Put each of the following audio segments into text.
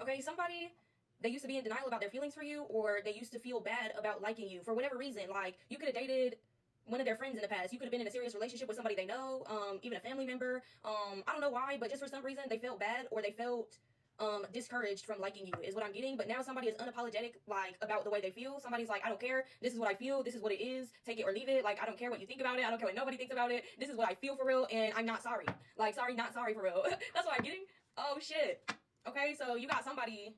Okay, somebody, they used to be in denial about their feelings for you, or they used to feel bad about liking you for whatever reason. Like, you could have dated one of their friends in the past. You could have been in a serious relationship with somebody they know, even a family member. I don't know why, but just for some reason they felt bad, or they felt discouraged from liking you is what I'm getting. But now somebody is unapologetic, like, about the way they feel. Somebody's like, I don't care, this is what I feel, this is what it is, take it or leave it. Like, I don't care what you think about it, I don't care what nobody thinks about it, this is what I feel for real, and I'm not sorry. Like, sorry, not sorry for real. That's what I'm getting. Oh shit. Okay, so you got somebody,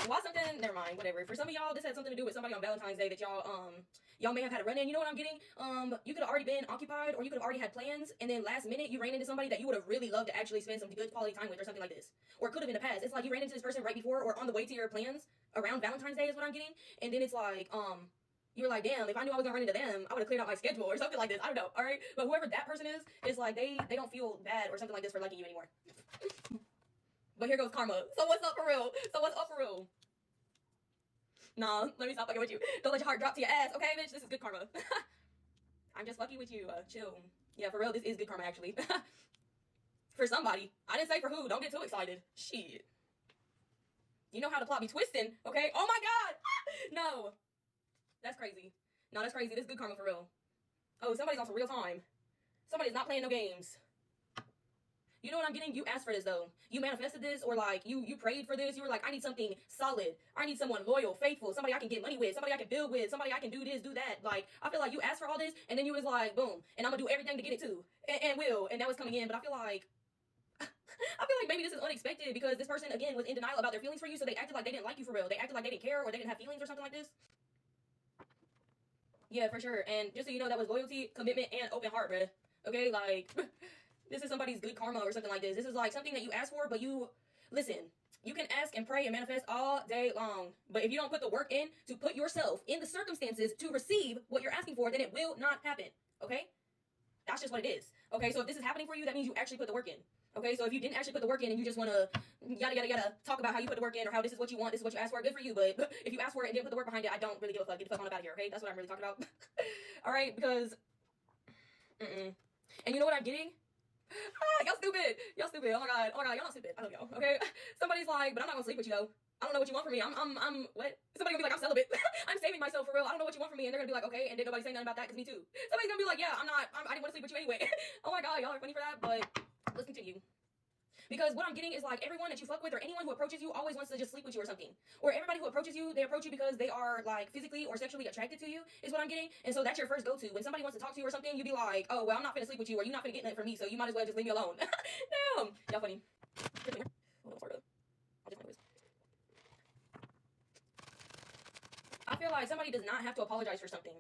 why something, never mind, whatever. For some of y'all, this had something to do with somebody on Valentine's Day that y'all may have had a run-in. You know what I'm getting? You could have already been occupied, or you could have already had plans, and then last minute you ran into somebody that you would have really loved to actually spend some good quality time with, or something like this. Or it could have in the past. It's like you ran into this person right before or on the way to your plans around Valentine's Day is what I'm getting. And then it's like, you're like, damn, if I knew I was gonna run into them, I would have cleared out my schedule or something like this. I don't know, all right? But whoever that person is, it's like they don't feel bad or something like this for liking you anymore. But here goes karma. So what's up for real? So what's up for real? Nah, let me stop fucking with you. Don't let your heart drop to your ass, okay, bitch? This is good karma. I'm just fucking with you. Chill. Yeah, for real, this is good karma, actually. For somebody. I didn't say for who. Don't get too excited. Shit. You know how the plot be twisting, okay? Oh my god! No. That's crazy. No, that's crazy. This is good karma for real. Oh, somebody's on some real time. Somebody's not playing no games. You know what I'm getting? You asked for this, though. You manifested this, or like you prayed for this. You were like, I need something solid. I need someone loyal, faithful, somebody I can get money with, somebody I can build with, somebody I can do this, do that. Like, I feel like you asked for all this, and then you was like, boom, and I'm gonna do everything to get it too, and will, and that was coming in. But I feel like maybe this is unexpected, because this person again was in denial about their feelings for you, so they acted like they didn't like you for real. They acted like they didn't care, or they didn't have feelings or something like this. Yeah, for sure. And just so you know, that was loyalty, commitment, and open heart, bruh. Okay, like. This is somebody's good karma or something like this. This is like something that you ask for, but listen, you can ask and pray and manifest all day long. But if you don't put the work in to put yourself in the circumstances to receive what you're asking for, then it will not happen. Okay? That's just what it is. Okay, so if this is happening for you, that means you actually put the work in. Okay, so if you didn't actually put the work in and you just want to yada talk about how you put the work in or how this is what you want, this is what you asked for, good for you. But if you ask for it and didn't put the work behind it, I don't really give a fuck. Get the fuck on out of here, okay? That's what I'm really talking about. All right, because and you know what I'm getting? Y'all stupid. Y'all stupid. Oh my god, y'all not stupid. I love y'all. Okay. Somebody's like, but I'm not gonna sleep with you though. I don't know what you want from me. I'm what? Somebody gonna be like, I'm celibate. I'm saving myself for real. I don't know what you want from me, and they're gonna be like, okay, and then nobody say nothing about that because me too. Somebody's gonna be like, yeah, I didn't want to sleep with you anyway. Oh my god, y'all are funny for that, but let's continue. Because what I'm getting is like everyone that you fuck with or anyone who approaches you always wants to just sleep with you or something. Or everybody who approaches you, they approach you because they are like physically or sexually attracted to you is what I'm getting. And so that's your first go-to. When somebody wants to talk to you or something, you be like, oh, well, I'm not gonna sleep with you, or you're not gonna get nothing from me, so you might as well just leave me alone. Damn. Y'all funny. Hold on, sort of. I'll just this. I feel like somebody does not have to apologize for something.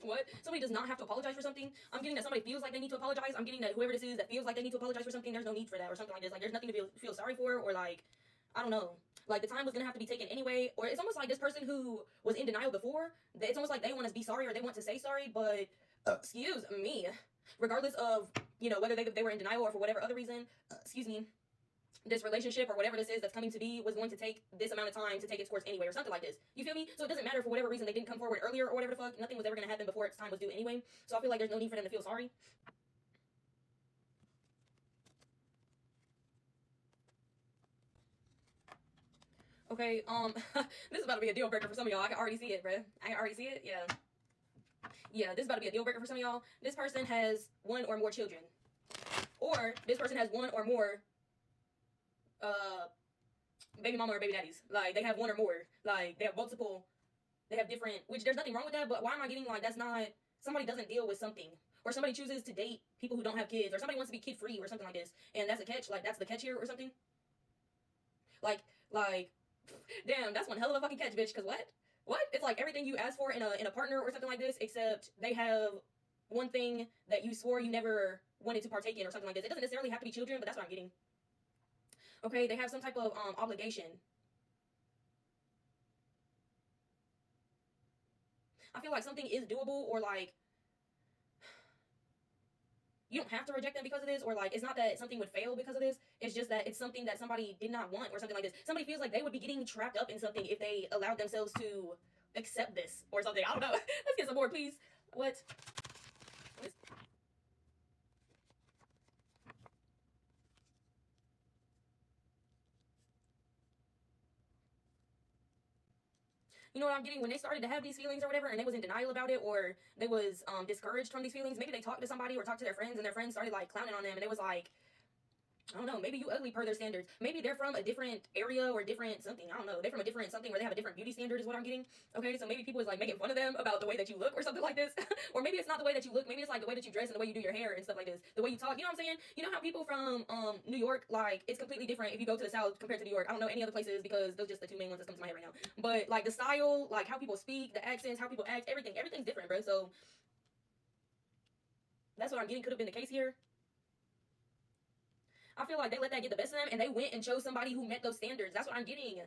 What? Somebody does not have to apologize for something. I'm getting that somebody feels like they need to apologize. I'm getting that whoever this is that feels like they need to apologize for something, there's no need for that or something like this. Like, there's nothing to feel sorry for, or like, I don't know. Like, the time was gonna have to be taken anyway. Or it's almost like this person who was in denial before, it's almost like they want to be sorry or they want to say sorry, but excuse me, regardless of, you know, whether they were in denial or for whatever other reason, excuse me, this relationship or whatever this is that's coming to be was going to take this amount of time to take its course anyway, or something like this. You feel me? So it doesn't matter for whatever reason they didn't come forward earlier or whatever the fuck. Nothing was ever going to happen before its time was due anyway. So I feel like there's no need for them to feel sorry. Okay, this is about to be a deal breaker for some of y'all. I can already see it, bruh. I can already see it, yeah. Yeah, this is about to be a deal breaker for some of y'all. This person has one or more children. Or this person has one or more baby mama or baby daddies. Like, they have one or more. Like, they have multiple, they have different, which there's nothing wrong with that, but why am I getting like that's not, somebody doesn't deal with something, or somebody chooses to date people who don't have kids, or somebody wants to be kid free or something like this, and that's a catch, like that's the catch here or something. Like damn, that's one hell of a fucking catch, bitch. Because what it's like everything you ask for in a partner or something like this, except they have one thing that you swore you never wanted to partake in or something like this. It doesn't necessarily have to be children, but that's what I'm getting. Okay, they have some type of obligation. I feel like something is doable, or like you don't have to reject them because of this, or like it's not that something would fail because of this. It's just that it's something that somebody did not want or something like this. Somebody feels like they would be getting trapped up in something if they allowed themselves to accept this or something. I don't know. Let's get some more, please. What is... you know what I'm getting, when they started to have these feelings or whatever, and they was in denial about it, or they was discouraged from these feelings, maybe they talked to somebody or talked to their friends, and their friends started like clowning on them, and it was like, I don't know, maybe you ugly per their standards. Maybe they're from a different area or different something. I don't know. They're from a different something where they have a different beauty standard is what I'm getting. Okay, so maybe people is like making fun of them about the way that you look or something like this. Or maybe it's not the way that you look. Maybe it's like the way that you dress and the way you do your hair and stuff like this. The way you talk. You know what I'm saying? You know how people from New York, like, it's completely different if you go to the South compared to New York. I don't know any other places because those are just the two main ones that come to my head right now. But like the style, like how people speak, the accents, how people act, everything's different, bro. So that's what I'm getting. Could have been the case here. I feel like they let that get the best of them, and they went and chose somebody who met those standards. That's what I'm getting.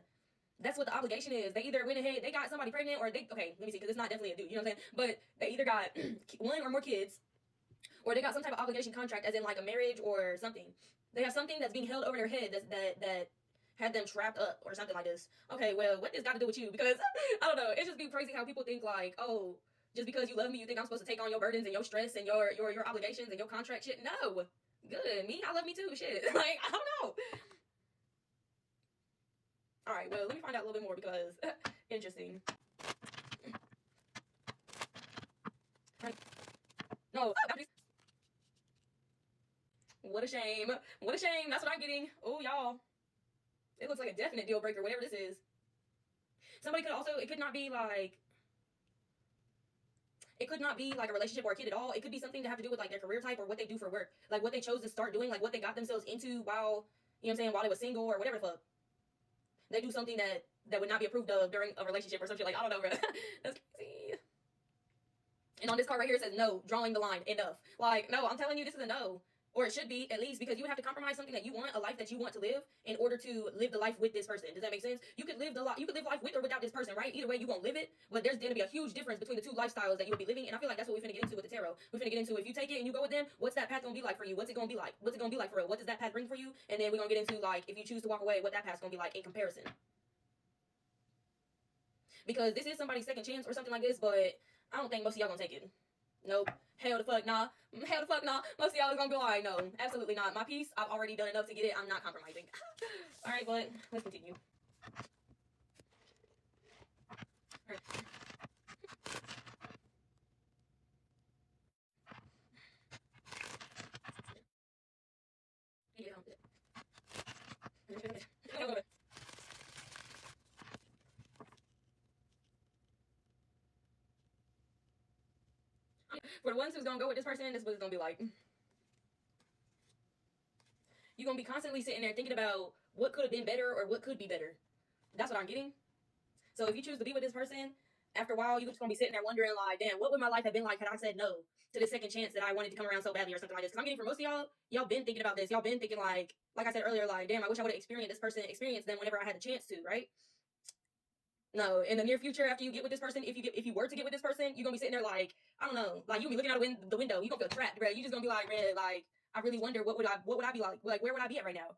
That's what the obligation is. They either went ahead, they got somebody pregnant, or they, okay, let me see, because it's not definitely a dude, you know what I'm saying? But they either got one or more kids, or they got some type of obligation contract, as in like a marriage or something. They have something that's being held over their head that had them trapped up or something like this. Okay, well, what this got to do with you? Because, I don't know, it's just be crazy how people think like, oh, just because you love me, you think I'm supposed to take on your burdens and your stress and your obligations and your contract shit? No. Good. Me, I love me too. Shit. Like, I don't know. All right, well, let me find out a little bit more because interesting. No, what a shame. What a shame. That's what I'm getting. Oh, y'all. It looks like a definite deal breaker, whatever this is. Somebody could also, it could not be like a relationship or a kid at all. It could be something to have to do with like their career type or what they do for work. Like what they chose to start doing, like what they got themselves into while, you know what I'm saying, while they were single or whatever the fuck. They do something that would not be approved of during a relationship or something. Like, I don't know, bro. That's crazy. And on this card right here, it says no, drawing the line, enough. Like, no, I'm telling you, this is a no. Or it should be, at least, because you would have to compromise something that you want, a life that you want to live, in order to live the life with this person. Does that make sense? You could live life with or without this person, right? Either way, you won't live it, but there's going to be a huge difference between the two lifestyles that you will be living, and I feel like that's what we're finna get into with the tarot. We're finna get into, if you take it and you go with them, what's that path gonna be like for you? What's it gonna be like? What's it gonna be like for real? What does that path bring for you? And then we're gonna get into, like, if you choose to walk away, what that path's gonna be like in comparison. Because this is somebody's second chance or something like this, but I don't think most of y'all gonna take it. Nope. Hell the fuck nah. Hell the fuck nah. Most of y'all is gonna be like, no, absolutely not. My piece, I've already done enough to get it. I'm not compromising. Alright, but let's continue. Right. For the ones who's gonna go with this person, this is what it's gonna be like. You're gonna be constantly sitting there thinking about what could have been better or what could be better. That's what I'm getting. So if you choose to be with this person, after a while, you're just gonna be sitting there wondering, like, damn, what would my life have been like had I said no to the second chance that I wanted to come around so badly or something like this? Because I'm getting, for most of y'all been thinking about this. Y'all been thinking like I said earlier, like, damn, I wish I would have experienced them whenever I had the chance to, right? No, in the near future, after you get with this person, if you were to get with this person, you're gonna be sitting there like, I don't know, like you'll be looking out the window, you gonna feel trapped, bro. You just gonna be like, man, like, I really wonder what would I be like where would I be at right now?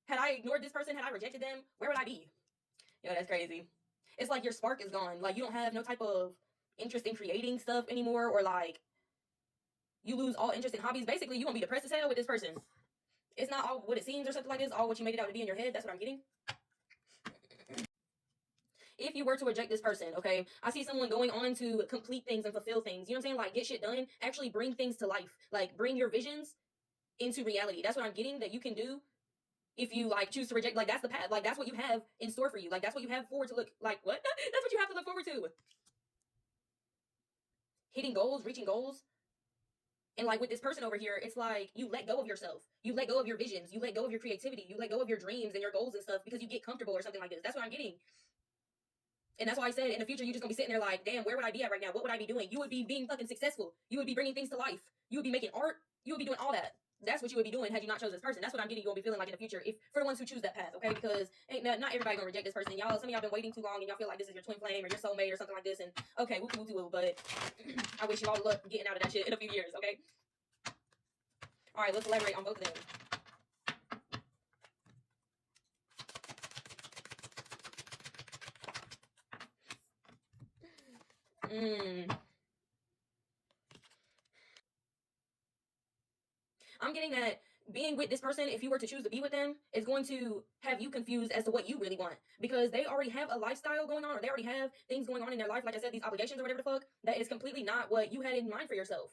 Had I ignored this person, had I rejected them, where would I be? Yo, that's crazy. It's like your spark is gone. Like you don't have no type of interest in creating stuff anymore, or like you lose all interest in hobbies. Basically, you gonna be depressed as hell with this person. It's not all what it seems or something like this, all what you made it out to be in your head. That's what I'm getting. If you were to reject this person, okay, I see someone going on to complete things and fulfill things. You know what I'm saying? Like get shit done, actually bring things to life. Like bring your visions into reality. That's what I'm getting that you can do if you like choose to reject. Like that's the path. Like that's what you have in store for you. Like that's what you have forward to look like. What? That's what you have to look forward to. Hitting goals, reaching goals. And like with this person over here, it's like you let go of yourself. You let go of your visions. You let go of your creativity. You let go of your dreams and your goals and stuff because you get comfortable or something like this. That's what I'm getting. And that's why I said in the future, you're just gonna be sitting there like, damn, where would I be at right now? What would I be doing? You would be being fucking successful. You would be bringing things to life. You would be making art. You would be doing all that. That's what you would be doing had you not chosen this person. That's what I'm getting. You're gonna be feeling like in the future, if for the ones who choose that path, okay? Because ain't not everybody gonna reject this person. Y'all, some of y'all been waiting too long, and y'all feel like this is your twin flame or your soulmate or something like this. And okay, woo. But I wish you all luck getting out of that shit in a few years, okay? All right, let's elaborate on both of them. I'm getting that being with this person, if you were to choose to be with them, is going to have you confused as to what you really want, because they already have a lifestyle going on, or they already have things going on in their life, like I said, these obligations or whatever the fuck, that is completely not what you had in mind for yourself.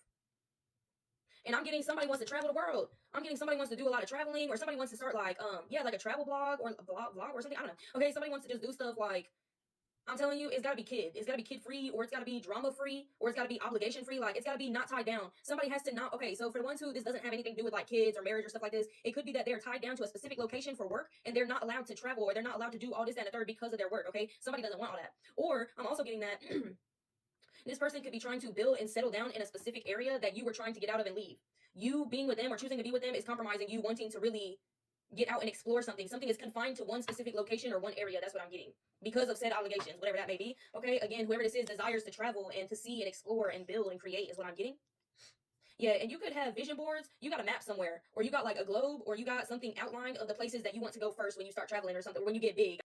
And I'm getting somebody wants to travel the world. I'm getting somebody wants to do a lot of traveling, or somebody wants to start like like a travel blog or a vlog or something. I don't know. Okay, somebody wants to just do stuff like, I'm telling you, it's gotta be kid. It's gotta be kid free, or it's gotta be drama free, or it's gotta be obligation free. Like, it's gotta be not tied down. Somebody has to not. Okay, so for the ones who this doesn't have anything to do with like kids or marriage or stuff like this, it could be that they're tied down to a specific location for work, and they're not allowed to travel, or they're not allowed to do all this, that, and the third because of their work. Okay, somebody doesn't want all that. Or I'm also getting that this person could be trying to build and settle down in a specific area that you were trying to get out of and leave. You being with them or choosing to be with them is compromising you wanting to really get out and explore something. Something is confined to one specific location or one area. That's what I'm getting because of said obligations, whatever that may be. Okay, again, whoever this is desires to travel and to see and explore and build and create is what I'm getting. Yeah, and you could have vision boards. You got a map somewhere, or you got like a globe, or you got something outlined of the places that you want to go first when you start traveling or something, or when you get big.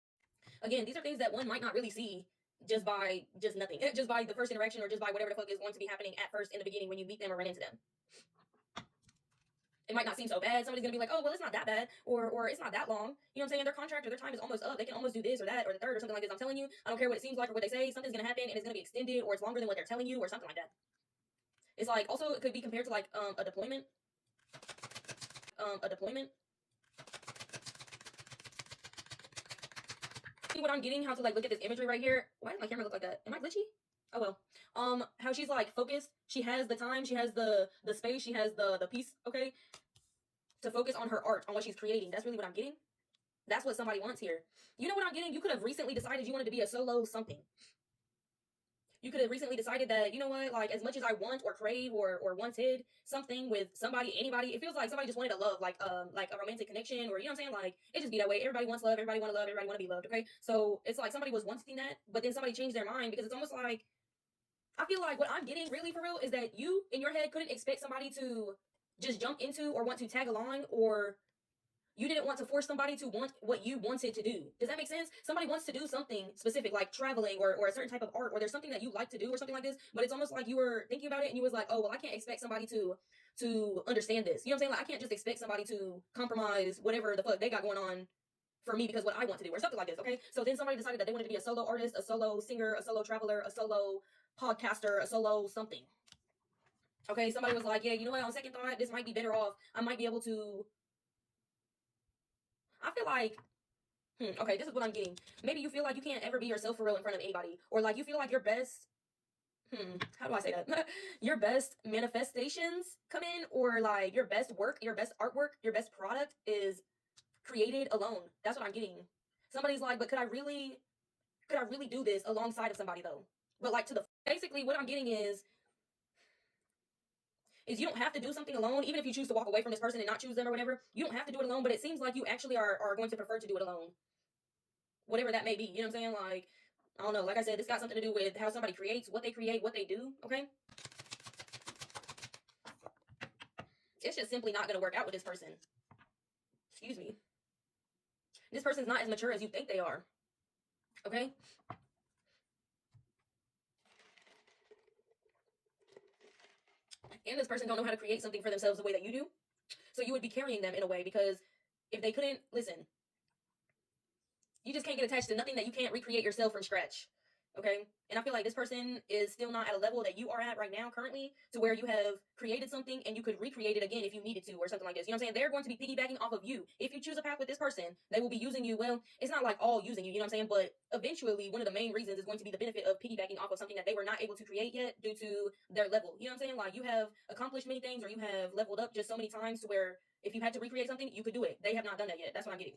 Again, these are things that one might not really see just by just nothing, just by the first interaction, or just by whatever the fuck is going to be happening at first in the beginning when you meet them or run into them. It might not seem so bad. Somebody's gonna be like, oh well, it's not that bad, or it's not that long. You know what I'm saying? Their contract or their time is almost up. They can almost do this or that or the third or something like this. I'm telling you, I don't care what it seems like or what they say. Something's gonna happen and it's gonna be extended, or it's longer than what they're telling you, or something like that. It's like, also it could be compared to like a deployment. A deployment. See what I'm getting? How to like look at this imagery right here? Why does my camera look like that? Am I glitchy? Oh well. How she's like focused. She has the time. She has the space. She has the piece. Okay, to focus on her art, on what she's creating. That's really what I'm getting. That's what somebody wants here. You know what I'm getting? You could have recently decided you wanted to be a solo something. You could have recently decided that, you know what, like, as much as I want or crave or wanted something with somebody, anybody, it feels like somebody just wanted a love, like a romantic connection, or, you know what I'm saying? Like, it just be that way. Everybody wants love. Everybody want to love. Everybody want to be loved. Okay. So it's like somebody was wanting that, but then somebody changed their mind, because it's almost like, I feel like what I'm getting really for real is that you in your head couldn't expect somebody to just jump into or want to tag along, or you didn't want to force somebody to want what you wanted to do. Does that make sense? Somebody wants to do something specific, like traveling or a certain type of art, or there's something that you like to do or something like this, but it's almost like you were thinking about it and you was like, oh, well, I can't expect somebody to understand this. You know what I'm saying? Like, I can't just expect somebody to compromise whatever the fuck they got going on for me because what I want to do, or something like this, okay? So then somebody decided that they wanted to be a solo artist, a solo singer, a solo traveler, a solo podcaster, a solo something. Okay, somebody was like, yeah, you know what, on second thought, this might be better off. I might be able to, I feel like, okay, this is what I'm getting. Maybe you feel like you can't ever be yourself for real in front of anybody, or like you feel like your best, how do I say that? Your best manifestations come in, or like your best work, your best artwork, your best product is created alone. That's what I'm getting. Somebody's like, but could I really do this alongside of somebody though? But like, to the, basically what I'm getting is you don't have to do something alone, even if you choose to walk away from this person and not choose them or whatever. You don't have to do it alone, but it seems like you actually are going to prefer to do it alone. Whatever that may be. You know what I'm saying? Like, I don't know. Like I said, this got something to do with how somebody creates, what they create, what they do. Okay? It's just simply not going to work out with this person. Excuse me. This person's not as mature as you think they are. Okay? And this person don't know how to create something for themselves the way that you do. So you would be carrying them in a way, because if they couldn't, listen, you just can't get attached to nothing that you can't recreate yourself from scratch. Okay? And I feel like this person is still not at a level that you are at right now currently, to where you have created something and you could recreate it again if you needed to, or something like this. You know what I'm saying? They're going to be piggybacking off of you. If you choose a path with this person, they will be using you. Well, it's not like all using you know what I'm saying? But eventually, one of the main reasons is going to be the benefit of piggybacking off of something that they were not able to create yet due to their level. You know what I'm saying? Like, you have accomplished many things, or you have leveled up just so many times to where if you had to recreate something, you could do it. They have not done that yet. That's what I'm getting.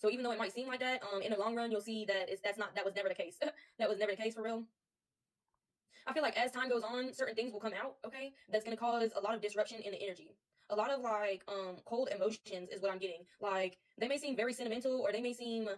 So even though it might seem like that, in the long run, you'll see that that was never the case. That was never the case for real. I feel like as time goes on, certain things will come out, okay, that's going to cause a lot of disruption in the energy. A lot of like cold emotions is what I'm getting. Like, they may seem very sentimental, or they may seem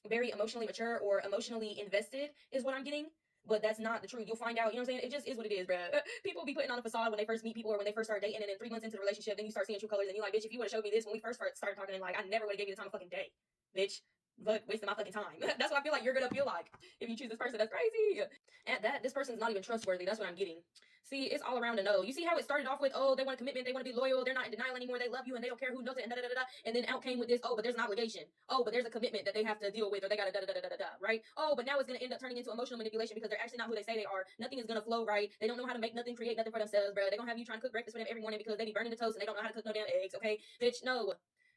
very emotionally mature or emotionally invested is what I'm getting. But that's not the truth. You'll find out, you know what I'm saying? It just is what it is, bruh. People be putting on a facade when they first meet people, or when they first start dating, and then 3 months into the relationship, then you start seeing true colors, and you're like, bitch, if you would have showed me this when we first started talking, like, I never would have gave you the time of fucking day, bitch. Fuck, wasting my fucking time. That's what I feel like you're gonna feel like if you choose this person. That's crazy. At that, this person's not even trustworthy. That's what I'm getting. See, it's all around a no. You see how it started off with, oh, they want a commitment, they want to be loyal, they're not in denial anymore, they love you and they don't care who knows it, and da da da da. And then out came with this, oh, but there's an obligation. Oh, but there's a commitment that they have to deal with, or they gotta da da da da da da, right? Oh, but now it's gonna end up turning into emotional manipulation because they're actually not who they say they are. Nothing is gonna flow right. They don't know how to make nothing, create nothing for themselves, bro. They're gonna have you trying to cook breakfast for them every morning because they be burning the toast and they don't know how to cook no damn eggs, okay? Bitch, no.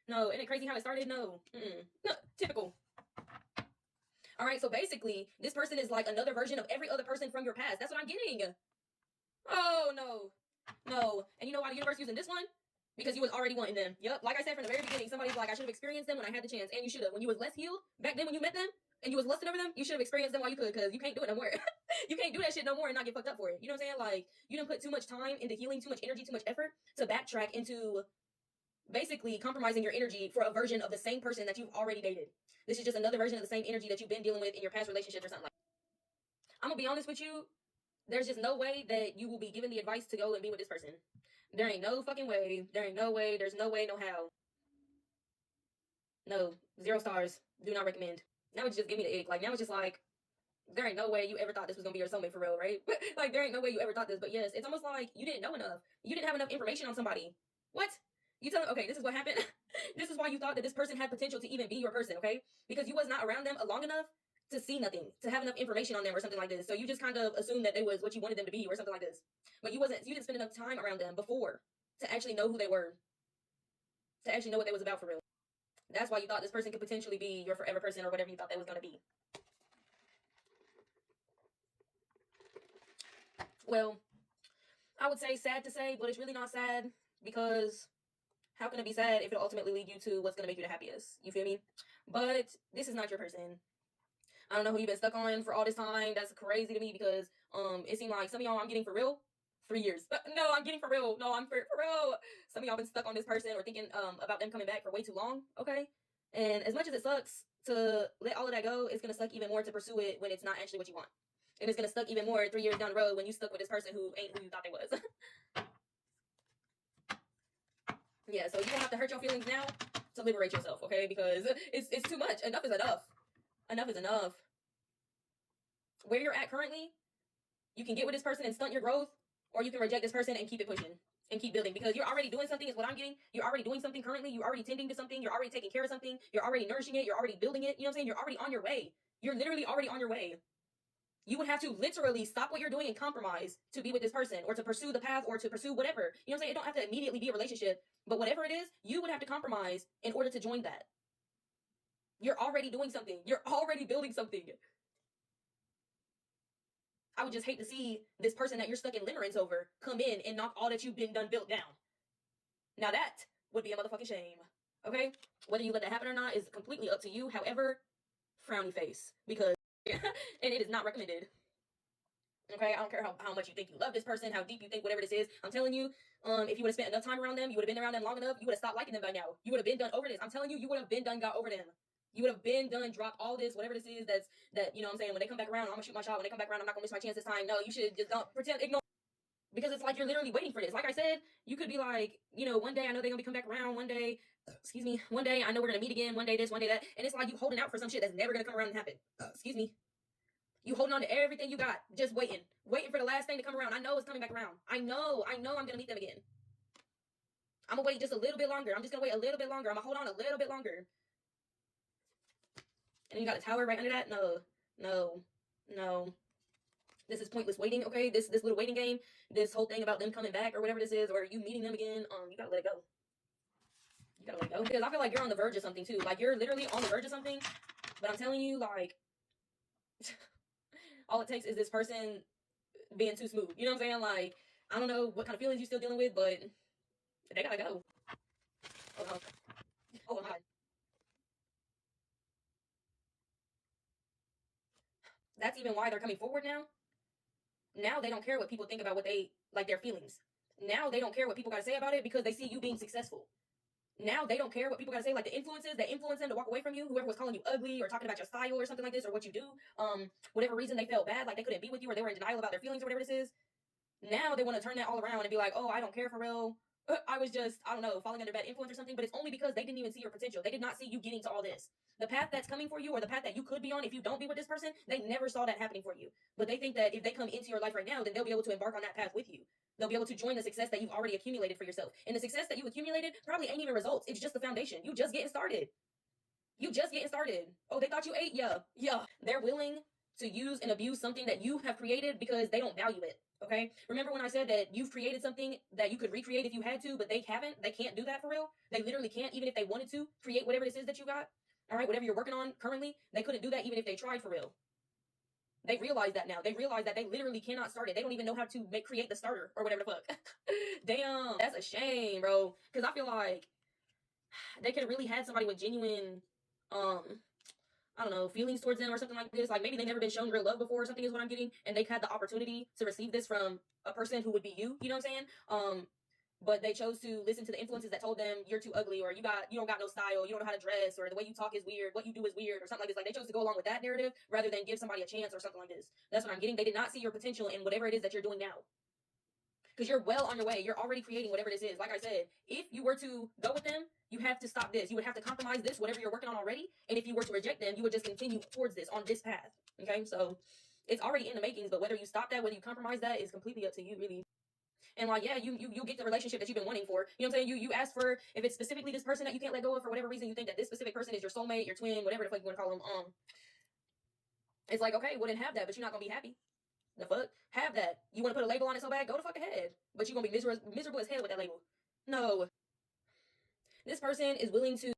No, isn't it crazy how it started? No. No, typical. All right, so basically, this person is like another version of every other person from your past. That's what I'm getting. Oh, no. No. And you know why the universe using this one? Because you was already wanting them. Yep. Like I said from the very beginning, somebody's like, I should have experienced them when I had the chance. And you should have. When you was less healed, back then when you met them, and you was lusting over them, you should have experienced them while you could, because you can't do it no more. You can't do that shit no more and not get fucked up for it. You know what I'm saying? Like, you didn't put too much time into healing, too much energy, too much effort to backtrack into basically compromising your energy for a version of the same person that you've already dated. This is just another version of the same energy that you've been dealing with in your past relationships or something like that. I'm gonna be honest with you. There's just no way that you will be given the advice to go and be with this person. There ain't no fucking way. There ain't no way. There's no way, no how. No. 0 stars. Do not recommend. Now it's just give me the ick. Like, now it's just like, there ain't no way you ever thought this was gonna be your soulmate for real, right? Like, there ain't no way you ever thought this. But yes, it's almost like you didn't know enough. You didn't have enough information on somebody. What? You tell them, okay, this is what happened. This is why you thought that this person had potential to even be your person, okay? Because you was not around them long enough to see nothing, to have enough information on them or something like this. So you just kind of assumed that they was what you wanted them to be or something like this. But you didn't spend enough time around them before to actually know who they were, to actually know what they was about for real. That's why you thought this person could potentially be your forever person or whatever you thought they was going to be. Well, I would say sad to say, but it's really not sad, because how can it be sad if it'll ultimately lead you to what's going to make you the happiest? You feel me? But this is not your person. I don't know who you've been stuck on for all this time. That's crazy to me, because it seemed like some of y'all I'm getting for real 3 years. No, I'm getting for real. No, I'm for real. Some of y'all been stuck on this person or thinking about them coming back for way too long, okay? And as much as it sucks to let all of that go, it's going to suck even more to pursue it when it's not actually what you want. And it's going to suck even more 3 years down the road when you stuck with this person who ain't who you thought they was. Yeah, so you don't have to hurt your feelings now to liberate yourself, okay? Because it's too much. Enough is enough. Enough is enough. Where you're at currently, you can get with this person and stunt your growth, or you can reject this person and keep it pushing and keep building, because you're already doing something is what I'm getting. You're already doing something currently. You're already tending to something. You're already taking care of something. You're already nourishing it. You're already building it. You know what I'm saying? You're already on your way. You're literally already on your way. You would have to literally stop what you're doing and compromise to be with this person, or to pursue the path, or to pursue whatever. You know what I'm saying? It don't have to immediately be a relationship, but whatever it is, you would have to compromise in order to join that. You're already doing something. You're already building something. I would just hate to see this person that you're stuck in limerence over come in and knock all that you've been done built down. Now that would be a motherfucking shame. Okay? Whether you let that happen or not is completely up to you. However, frowny face. Because, and it is not recommended. Okay? I don't care how much you think you love this person, how deep you think whatever this is. I'm telling you, if you would have spent enough time around them, you would have been around them long enough, you would have stopped liking them by now. You would have been done over this. I'm telling you, you would have been done got over them. You would have been done, dropped all this, whatever this is, that, you know what I'm saying, when they come back around, I'm gonna shoot my shot. When they come back around, I'm not gonna miss my chance this time. No, you should just don't pretend, ignore. Because it's like you're literally waiting for this. Like I said, you could be like, you know, one day I know they're gonna be come back around, one day, excuse me, one day I know we're gonna meet again, one day this, one day that, and it's like you holding out for some shit that's never gonna come around and happen. Excuse me. You holding on to everything you got, just waiting for the last thing to come around. I know it's coming back around. I know I'm gonna meet them again. I'm gonna wait just a little bit longer. I'm just gonna wait a little bit longer. I'm gonna hold on a little bit longer. And you got a tower right under that? No. This is pointless waiting, okay? This little waiting game, this whole thing about them coming back or whatever this is, or you meeting them again, you gotta let it go. You gotta let it go. Because I feel like you're on the verge of something too. Like, you're literally on the verge of something, but I'm telling you, like, all it takes is this person being too smooth. You know what I'm saying? Like, I don't know what kind of feelings you're still dealing with, but they gotta go. Oh, no. Oh, my God. That's even why they're coming forward now. Now they don't care what people think about what they, like, their feelings. Now they don't care what people gotta say about it because they see you being successful. Now they don't care what people gotta say, like the influences that influence them to walk away from you, whoever was calling you ugly or talking about your style or something like this, or what you do, whatever reason they felt bad, like they couldn't be with you, or they were in denial about their feelings or whatever this is. Now they want to turn that all around and be like, oh, I don't care for real. I was just, I don't know, falling under bad influence or something, but it's only because they didn't even see your potential. They did not see you getting to all this. The path that's coming for you, or the path that you could be on if you don't be with this person, they never saw that happening for you. But they think that if they come into your life right now, then they'll be able to embark on that path with you. They'll be able to join the success that you've already accumulated for yourself. And the success that you accumulated probably ain't even results. It's just the foundation. You just getting started. You just getting started. Oh, they thought you ate? Yeah. Yeah. They're willing to use and abuse something that you have created because they don't value it. Okay? Remember when I said that you've created something that you could recreate if you had to, but they haven't? They can't do that for real? They literally can't, even if they wanted to, create whatever this is that you got. All right? Whatever you're working on currently, they couldn't do that even if they tried for real. They realize that now. They realize that they literally cannot start it. They don't even know how to create the starter or whatever the fuck. Damn. That's a shame, bro. Because I feel like they could have really had somebody with genuine um I don't know, feelings towards them or something like this. Like maybe they've never been shown real love before or something is what I'm getting. And they've had the opportunity to receive this from a person who would be you know what I'm saying? But they chose to listen to the influences that told them you're too ugly, or you don't got no style, you don't know how to dress, or the way you talk is weird, what you do is weird, or something like this. Like they chose to go along with that narrative rather than give somebody a chance or something like this. That's what I'm getting. They did not see your potential in whatever it is that you're doing now. Because you're well on your way. You're already creating whatever this is. Like I said, if you were to go with them, you have to stop this. You would have to compromise this, whatever you're working on already. And if you were to reject them, you would just continue towards this on this path. Okay, so it's already in the makings. But whether you stop that, whether you compromise that, is completely up to you, really. And like, yeah, you get the relationship that you've been wanting for. You know what I'm saying? You ask for, if it's specifically this person that you can't let go of for whatever reason, you think that this specific person is your soulmate, your twin, whatever the fuck you want to call them. It's like, okay, well then have that, but you're not gonna be happy. The fuck? Have that. You want to put a label on it so bad? Go to fuck ahead. But you're going to be miserable as hell with that label. No. This person is willing to